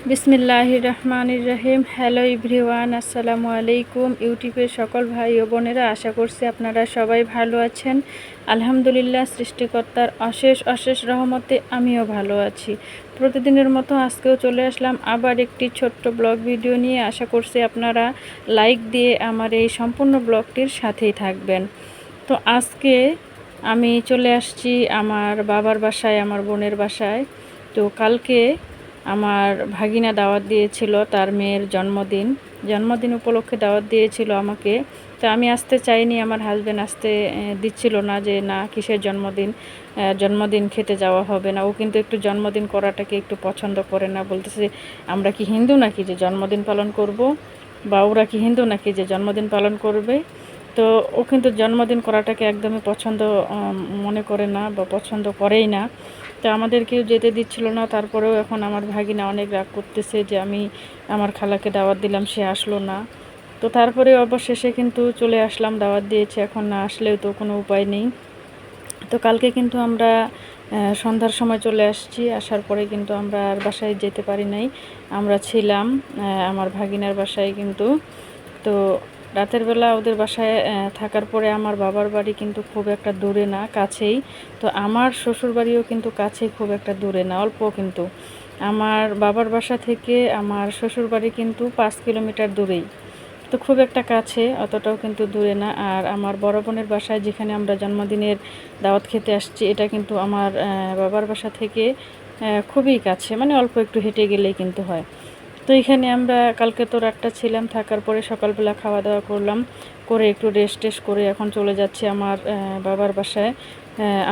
বিসমিল্লাহির রহমানির রহিম। Hello everyone, আসসালামু আলাইকুম। ইউটিউবের সকল ভাই ও বোনেরা, আশা করছি আপনারা সবাই ভালো আছেন। আলহামদুলিল্লাহ, সৃষ্টিকর্তার অশেষ অশেষ রহমতে আমিও ভালো আছি। প্রতিদিনের মতো আজকেও চলে আসলাম আবার একটি ছোট্ট ব্লগ ভিডিও নিয়ে। আশা করছি আপনারা লাইক দিয়ে আমার এই সম্পূর্ণ ব্লগটির সাথেই থাকবেন। তো আজকে আমি চলে আসছি আমার বাবার বাসায়, আমার বোনের বাসায়। তো কালকে আমার ভাগিনা দাওয়াত দিয়েছিল, তার মেয়ের জন্মদিন উপলক্ষে দাওয়াত দিয়েছিল আমাকে। তো আমি আসতে চাইনি, আমার হাজব্যান্ড আসতে দিচ্ছিল না, যে না কিসের জন্মদিন খেতে যাওয়া হবে না। ও কিন্তু একটু জন্মদিন করাটাকে একটু পছন্দ করে না, বলতেছে আমরা কি হিন্দু নাকি যে জন্মদিন পালন করব, বা ওরা কি হিন্দু নাকি যে জন্মদিন পালন করবে। তো ও কিন্তু জন্মদিন করাটাকে একদমই পছন্দ মনে করে না, বা পছন্দ করেই না। তো আমাদেরকেও যেতে দিচ্ছিল না। তারপরেও এখন আমার ভাগিনা অনেক রাগ করতেছে যে আমি আমার খালাকে দাওয়াত দিলাম, সে আসলো না। তো তারপরে অবশেষে কিন্তু চলে আসলাম, দাওয়াত দিয়েছে, এখন না আসলেও তো কোনো উপায় নেই। তো কালকে কিন্তু আমরা সন্ধ্যার সময় চলে আসছি। আসার পরে কিন্তু আমরা আর বাসায় যেতে পারি নাই, আমরা ছিলাম আমার ভাগিনার বাসায় কিন্তু। তো রাতের বেলা ওদের বাসায় থাকার পরে আমার বাবার বাড়ি কিন্তু খুব একটা দূরে না, কাছেই। তো আমার শ্বশুর বাড়িও কিন্তু কাছেই, খুব একটা দূরে না, অল্প। কিন্তু আমার বাবার বাসা থেকে আমার শ্বশুর বাড়ি কিন্তু 5 কিলোমিটার দূরেই। তো খুব একটা কাছে, অতটাও কিন্তু দূরে না। আর আমার বড় বোনের বাসায়, যেখানে আমরা জন্মদিনের দাওয়াত খেতে আসছি, এটা কিন্তু আমার বাবার বাসা থেকে খুবই কাছে, মানে অল্প একটু হেঁটে গেলেই কিন্তু হয়। তো এখানে আমরা কালকে তো রাতটা ছিলাম, থাকার পরে সকালবেলা খাওয়া দাওয়া করলাম, করে একটু রেস্ট করে এখন চলে যাচ্ছি আমার বাবার বাসায়।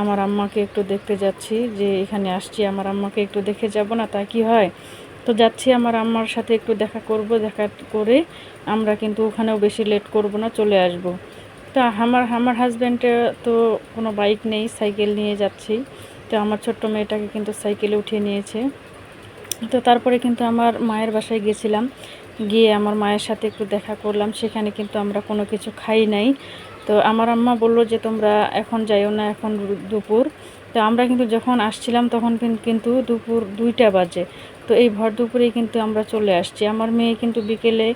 আমার আম্মাকে একটু দেখতে যাচ্ছি, যে এখানে আসছি আমার আম্মাকে একটু দেখে যাব না, তা কি হয়। তো যাচ্ছি আমার আম্মার সাথে একটু দেখা করব, দেখা করে আমরা কিন্তু ওখানেও বেশি লেট করব না, চলে আসব। তা আমার আমার হাজব্যান্ডের তো কোনো বাইক নেই, সাইকেল নিয়ে যাচ্ছি। তো আমার ছোট্ট মেয়েটাকে কিন্তু সাইকেলে উঠিয়ে নিয়েছে। তো তারপরে কিন্তু আমার মায়ের বাসায় গেছিলাম, গিয়ে আমার মায়ের সাথে একটু দেখা করলাম। সেখানে কিন্তু আমরা কোনো কিছু খাই নাই। তো আমার আম্মা বললো যে তোমরা এখন যাইও না, এখন দুপুর। তো আমরা কিন্তু যখন আসছিলাম তখন কিন্তু দুপুর 2টা বাজে। তো এই ভর দুপুরেই কিন্তু আমরা চলে আসছি। আমার মেয়ে কিন্তু বিকেলে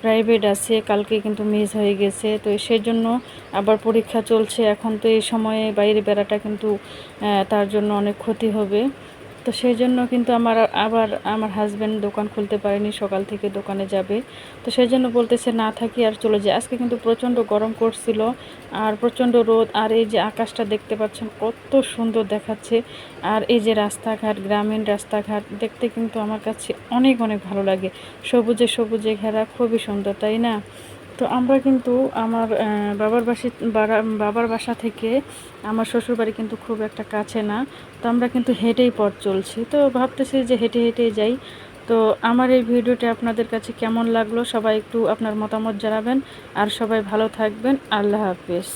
প্রাইভেট আছে, কালকে কিন্তু মিস হয়ে গেছে। তো সেজন্য আবার পরীক্ষা চলছে এখন। তো এই সময়ে বাইরে বেড়াটা কিন্তু তার জন্য অনেক ক্ষতি হবে। তো সেই জন্য কিন্তু আমার হাজব্যান্ড দোকান খুলতে পারেনি, সকাল থেকে দোকানে যাবে। তো সেই জন্য বলতেছে না থাকি আর চলে যায়। আজকে কিন্তু প্রচণ্ড গরম করছিল, আর প্রচণ্ড রোদ। আর এই যে আকাশটা দেখতে পাচ্ছেন কত সুন্দর দেখাচ্ছে। আর এই যে রাস্তাঘাট, গ্রামীণ রাস্তাঘাট দেখতে কিন্তু আমার কাছে অনেক অনেক ভালো লাগে, সবুজে সবুজে ঘেরা, খুবই সুন্দর, তাই না। তো আমরা কিন্তু আমার বাবার বাসা থেকে আমার শ্বশুরবাড়ি কিন্তু খুব একটা কাছে না। তো আমরা কিন্তু হেঁটেই পথ চলছি, তো ভাবতেছি যে হেঁটে হেঁটেই যাই। তো আমার এই ভিডিওটি আপনাদের কাছে কেমন লাগলো, সবাই একটু আপনার মতামত জানাবেন। আর সবাই ভালো থাকবেন। আল্লাহ হাফেজ।